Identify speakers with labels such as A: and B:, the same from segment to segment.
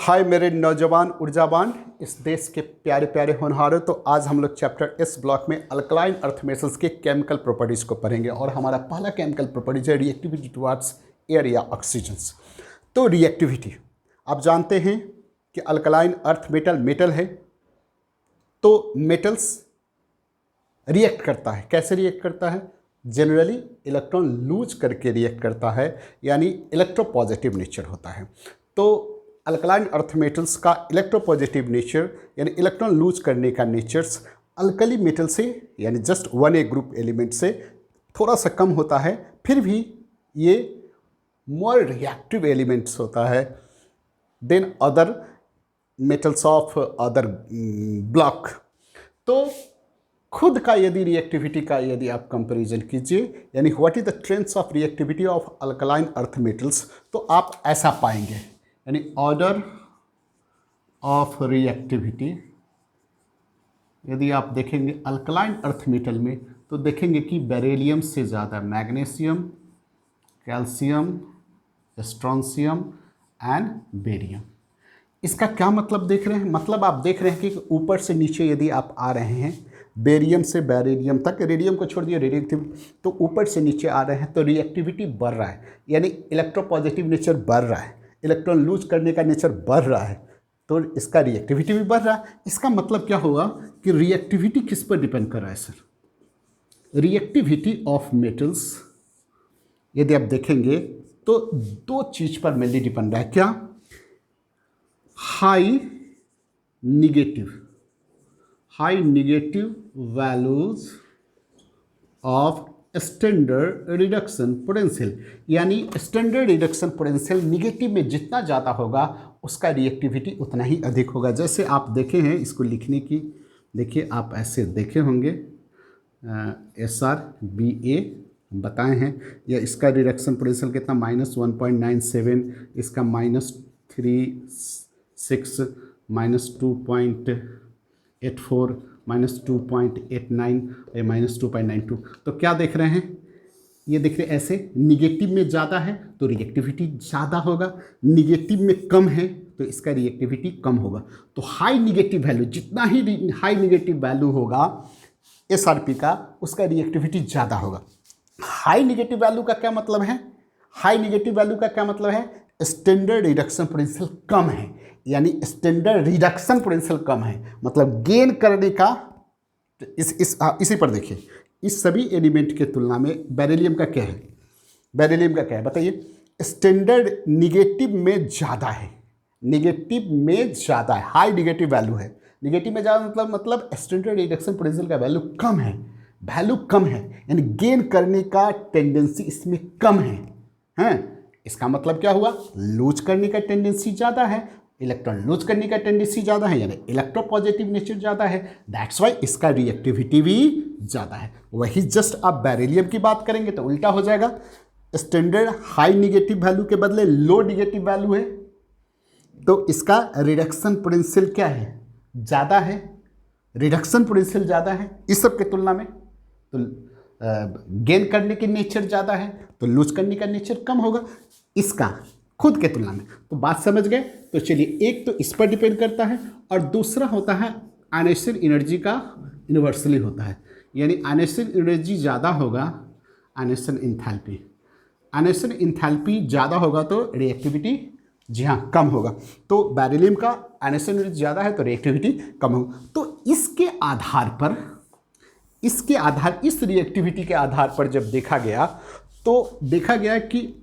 A: हाय मेरे नौजवान ऊर्जावान इस देश के प्यारे प्यारे होनहारों। तो आज हम लोग चैप्टर इस ब्लॉक में अल्कलाइन अर्थ मेटल्स के केमिकल प्रॉपर्टीज़ को पढ़ेंगे और हमारा पहला केमिकल प्रॉपर्टीज है रिएक्टिविटी टुवर्ड्स एयर या ऑक्सीजन्स। तो रिएक्टिविटी आप जानते हैं कि अल्कलाइन अर्थ मेटल है, तो मेटल्स रिएक्ट करता है। कैसे रिएक्ट करता है? जनरली इलेक्ट्रॉन लूज करके रिएक्ट करता है, यानी इलेक्ट्रोपॉजिटिव नेचर होता है। तो अल्कलाइन अर्थ मेटल्स का इलेक्ट्रोपॉजिटिव नेचर यानी इलेक्ट्रॉन लूज करने का नेचर्स अल्कली मेटल से यानी जस्ट 1A ग्रुप एलिमेंट से थोड़ा सा कम होता है, फिर भी ये मोर रिएक्टिव एलिमेंट्स होता है then other metals of other block. तो खुद का यदि रिएक्टिविटी का यदि आप कंपैरिजन कीजिए यानी what is the trends of reactivity of alkaline earth metals, तो आप ऐसा पाएंगे यानी ऑर्डर ऑफ रिएक्टिविटी यदि आप देखेंगे अल्कलाइन अर्थ मेटल में तो देखेंगे कि बेरिलियम से ज़्यादा magnesium, calcium, strontium and barium. इसका क्या मतलब देख रहे हैं? मतलब आप देख रहे हैं कि ऊपर से नीचे यदि आप आ रहे हैं बेरियम से बेरिलियम तक, रेडियम को छोड़ दिए रेडिएक्टिव, तो ऊपर से नीचे आ रहे हैं तो रिएक्टिविटी बढ़ रहा है यानी इलेक्ट्रोपॉजिटिव नेचर बढ़ रहा है, इलेक्ट्रॉन लूज करने का नेचर बढ़ रहा है, तो इसका रिएक्टिविटी भी बढ़ रहा है। इसका मतलब क्या होगा कि रिएक्टिविटी किस पर डिपेंड कर रहा है सर? रिएक्टिविटी ऑफ मेटल्स यदि आप देखेंगे तो दो चीज पर मेनली डिपेंड है। क्या? High negative values of standard reduction potential, यानी स्टैंडर्ड रिडक्शन पोटेंशियल निगेटिव में जितना ज़्यादा होगा उसका रिएक्टिविटी उतना ही अधिक होगा। जैसे आप देखे हैं इसको लिखने की, देखिए आप ऐसे देखे होंगे SrBa बताए हैं, या इसका रिडक्शन पोटेंशियल कितना -1.97, इसका -36 -2.84 -2.89 या -2.92। तो क्या देख रहे हैं? ये देख रहे हैं ऐसे निगेटिव में ज़्यादा है तो रिएक्टिविटी ज़्यादा होगा, निगेटिव में कम है तो इसका रिएक्टिविटी कम होगा। तो हाई निगेटिव वैल्यू, जितना ही हाई निगेटिव वैल्यू होगा SrP का उसका रिएक्टिविटी ज़्यादा होगा। हाई निगेटिव वैल्यू का क्या मतलब है? हाई निगेटिव वैल्यू का क्या मतलब है? स्टैंडर्ड रिडक्शन पोटेंशियल कम है, यानी स्टैंडर्ड रिडक्शन पोटेंशियल कम है, मतलब गेन करने का। इसी पर देखिए इस सभी एलिमेंट के तुलना में बेरिलियम का क्या है? बेरिलियम का क्या है बताइए? स्टैंडर्ड निगेटिव में ज़्यादा है, निगेटिव में ज़्यादा है, हाई निगेटिव वैल्यू है। निगेटिव में ज़्यादा मतलब स्टैंडर्ड रिडक्शन पोटेंशियल का वैल्यू कम है, यानी गेन करने का टेंडेंसी इसमें कम है, हैं? इसका मतलब क्या हुआ? लूज करने का टेंडेंसी ज़्यादा है, इलेक्ट्रॉन लूज करने का टेंडेंसी ज़्यादा है, यानी इलेक्ट्रोपॉजिटिव नेचर ज़्यादा है, दैट्स वाई इसका रिएक्टिविटी भी ज़्यादा है। वही जस्ट आप बेरिलियम की बात करेंगे तो उल्टा हो जाएगा, स्टैंडर्ड हाई निगेटिव वैल्यू के बदले लो निगेटिव वैल्यू है तो इसका रिडक्शन पोटेंशियल क्या है? ज़्यादा है, रिडक्शन पोटेंशियल ज़्यादा है इस सब के तुलना में। तो गेन करने की नेचर ज़्यादा है तो लूज करने का नेचर कम होगा इसका खुद के तुलना में। तो बात समझ गए? तो चलिए, एक तो इस पर डिपेंड करता है और दूसरा होता है आयनेशन एनर्जी का यूनिवर्सली होता है, यानी आयनेशन एनर्जी ज़्यादा होगा, आयनेशन इंथैल्पी ज़्यादा होगा तो रिएक्टिविटी जी हाँ कम होगा। तो बेरिलियम का आयनेशन एनर्जी ज़्यादा है तो रिएक्टिविटी कम होगा। तो इसके आधार इस रिएक्टिविटी के आधार पर जब देखा गया तो देखा गया कि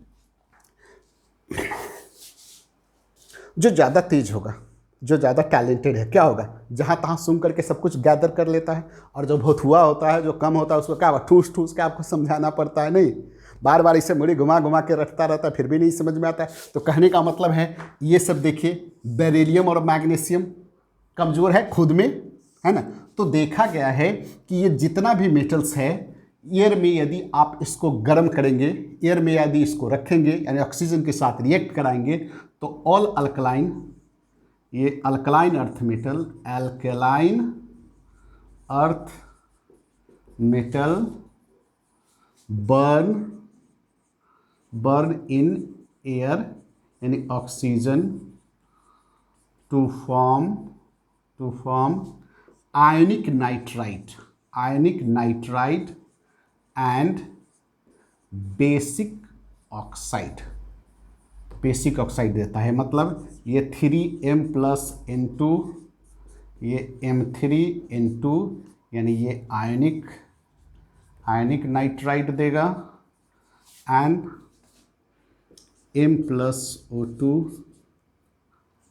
A: जो ज़्यादा तेज होगा, जो ज़्यादा टैलेंटेड है, क्या होगा? जहाँ तहाँ सुन करके सब कुछ गैदर कर लेता है, और जो बहुत हुआ होता है, जो कम होता है, उसको क्या ठूस ठूस के आपको समझाना पड़ता है, नहीं बार बार इसे मुड़ी घुमा घुमा के रखता रहता है, फिर भी नहीं समझ में आता है। तो कहने का मतलब है ये सब देखिए बेरिलियम और मैग्नीशियम कमज़ोर है खुद में, है ना। तो देखा गया है कि ये जितना भी मेटल्स है एयर में यदि आप इसको गर्म करेंगे, एयर में यदि इसको रखेंगे यानी ऑक्सीजन के साथ रिएक्ट कराएंगे तो ऑल अल्कलाइन, ये alkaline earth metal burn in air यानी oxygen to form ionic nitride and basic oxide देता है। मतलब ये 3m+N2, ये M3N2, यानी ये आयनिक नाइट्राइड देगा, एंड M+O2,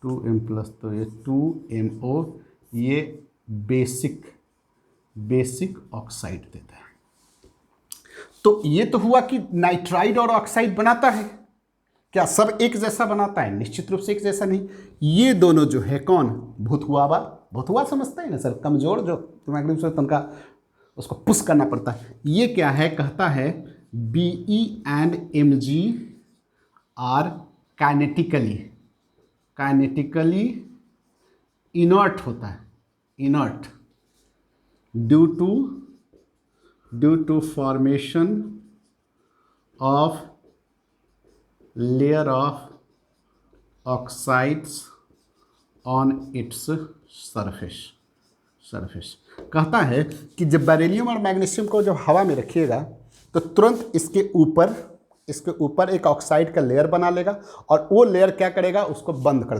A: 2m+, तो ये 2MO, ये बेसिक ऑक्साइड देता है। तो ये तो हुआ कि नाइट्राइड और ऑक्साइड बनाता है। क्या सब एक जैसा बनाता है? निश्चित रूप से एक जैसा नहीं। ये दोनों जो है कौन? भूतहुआ समझता है ना सर, कमजोर जो दिमाग से तनका उसको पुश करना पड़ता है। ये क्या है? कहता है Be and Mg are kinetically inert होता है, inert due to formation of layer of oxides on its surface. कहता है कि जब बेरिलियम और मैग्नीशियम को जब हवा में रखिएगा तो तुरंत इसके ऊपर एक ऑक्साइड का लेयर बना लेगा, और वो लेयर क्या करेगा? उसको बंद कर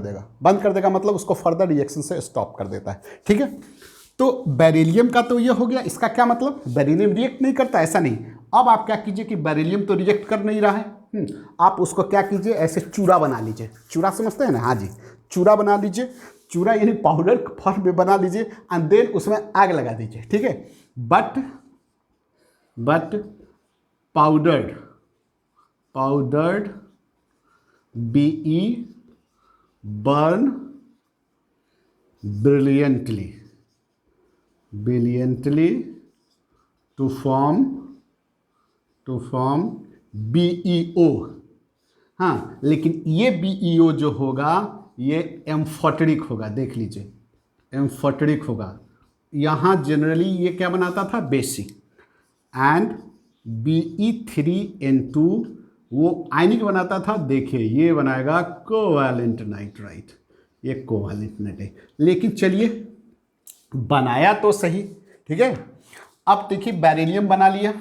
A: देगा मतलब उसको फर्दर रिएक्शन से स्टॉप कर देता है। ठीक है, तो बेरिलियम का तो ये हो गया। इसका क्या मतलब? बेरिलियम रिएक्ट नहीं करता, ऐसा नहीं। अब आप क्या कीजिए कि बेरिलियम तो रिएक्ट कर नहीं रहा है, आप उसको क्या कीजिए, ऐसे चूरा बना लीजिए। चूरा समझते हैं ना? हाँ जी, चूरा बना लीजिए। चूरा यानी पाउडर फॉर्म में बना लीजिए, एंड देन उसमें आग लगा दीजिए। ठीक है, but powdered Be burn brilliantly to form BeO। हाँ, लेकिन ये BeO जो होगा ये एम्फोटेरिक होगा। देख लीजिए, एम्फोटेरिक होगा। यहाँ जनरली ये क्या बनाता था? बेसिक। एंड Be3N2 वो आयनिक बनाता था। देखिए ये बनाएगा कोवैलेंट नाइट्राइड, ये कोवैलेंट नाइट्राइड। लेकिन चलिए बनाया तो सही, ठीक है। अब देखिए बेरिलियम बना लिया।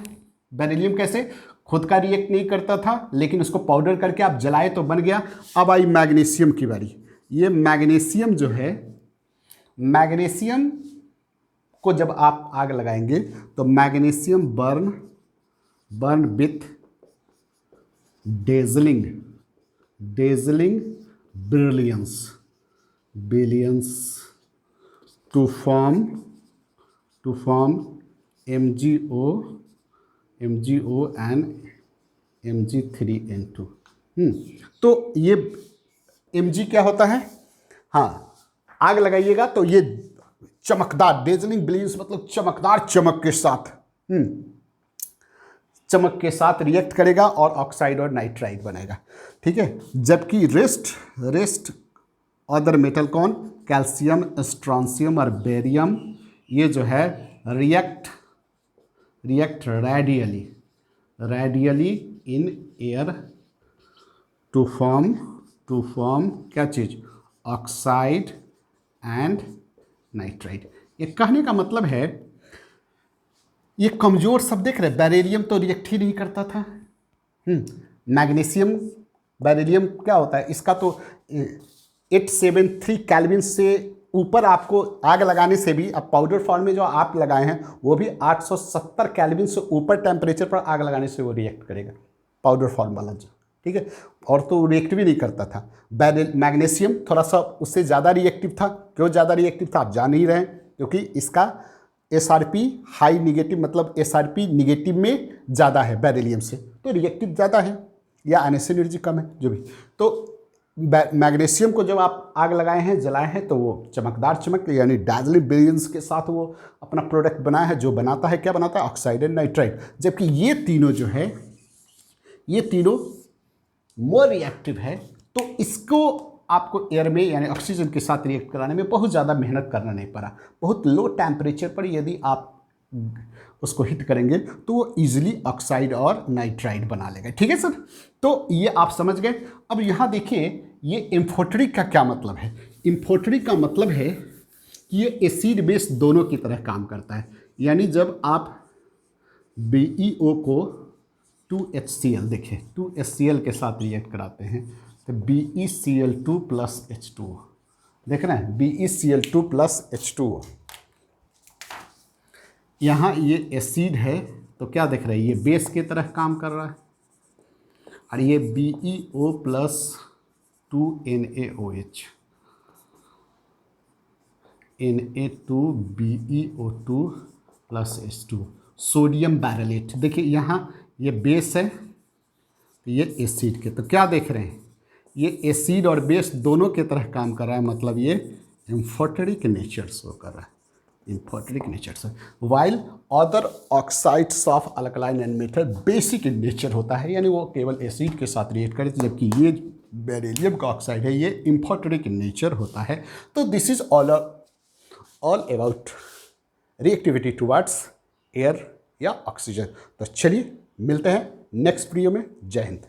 A: बेरिलियम कैसे? खुद का रिएक्ट नहीं करता था, लेकिन उसको पाउडर करके आप जलाए तो बन गया। अब आई मैग्नीशियम की बारी। ये मैग्नीशियम जो है, मैग्नीशियम को जब आप आग लगाएंगे तो magnesium burn with dazzling brilliance to form MgO and Mg3N2। तो ये Mg क्या होता है? हाँ, आग लगाइएगा तो ये चमकदार, डेजलिंग बिलियंस मतलब चमकदार, चमक के साथ रिएक्ट करेगा और ऑक्साइड और नाइट्राइड बनेगा। ठीक है, जबकि रेस्ट अदर मेटल कौन? कैल्शियम, स्ट्रॉन्शियम और बेरियम, ये जो है react readily in air to form क्या चीज? Oxide and nitride. ये कहने का मतलब है, ये कमजोर सब देख रहे हैं। बेरिलियम तो रिएक्ट ही नहीं करता था। मैग्नीशियम, बेरिलियम क्या होता है? इसका तो 873 केल्विन से ऊपर आपको आग लगाने से भी, अब पाउडर फॉर्म में जो आप लगाए हैं वो भी 870 केल्विन से ऊपर टेम्परेचर पर आग लगाने से वो रिएक्ट करेगा, पाउडर फॉर्म वाला जो। ठीक है, और तो रिएक्ट भी नहीं करता था। मैग्नीशियम थोड़ा सा उससे ज़्यादा रिएक्टिव था। क्यों ज़्यादा रिएक्टिव था आप जान ही रहे हैं, क्योंकि इसका SRP हाई निगेटिव, मतलब SRP निगेटिव में ज़्यादा है बेरिलियम से, तो रिएक्टिव ज़्यादा है या आयनिक एनर्जी कम है जो भी। तो मैग्नीशियम को जब आप आग लगाए हैं, जलाए हैं, तो वो चमकदार चमक यानी डार्जलिंग बिलियंस के साथ वो अपना प्रोडक्ट बनाया है, जो बनाता है क्या बनाता है? Oxide and nitride. जबकि ये तीनों जो है, ये तीनों मोर रिएक्टिव है, तो इसको आपको एयर में यानी ऑक्सीजन के साथ रिएक्ट कराने में बहुत ज़्यादा मेहनत करना नहीं पड़ा। बहुत लो टेम्परेचर पर यदि आप उसको हिट करेंगे तो वो इजीली ऑक्साइड और नाइट्राइड बना लेगा। ठीक है सर, तो ये आप समझ गए। अब यहाँ देखिए, ये एम्फोटेरिक का क्या मतलब है? इम्फोटरिक का मतलब है कि ये एसिड बेस दोनों की तरह काम करता है। यानी जब आप BeO को 2HCl देखें, 2HCl के साथ रिएक्ट कराते हैं तो BeCl2 प्लस H2O, देख रहे हैं, BeCl2 प्लस H2O। यहाँ ये एसिड है तो क्या देख रहे हैं, ये बेस की तरह काम कर रहा है, और ये BeO plus 2NaOH, Na2BeO2 plus H2, sodium beryllate. देखिए यहाँ ये बेस है तो ये एसिड के, तो क्या देख रहे हैं, ये एसिड और बेस दोनों की तरह काम कर रहा है, मतलब ये एम्फोटेरिक नेचर शो कर रहा है, एम्फोटेरिक नेचर से। While other oxides of alkaline and metal basic in nature होता है, यानी वो केवल एसिड के साथ रिएक्ट करे, जबकि ये बेरिलियम का ऑक्साइड है ये एम्फोटेरिक इन नेचर होता है। तो this is all about reactivity towards air या ऑक्सीजन। तो चलिए मिलते हैं नेक्स्ट वीडियो में। जय हिंद।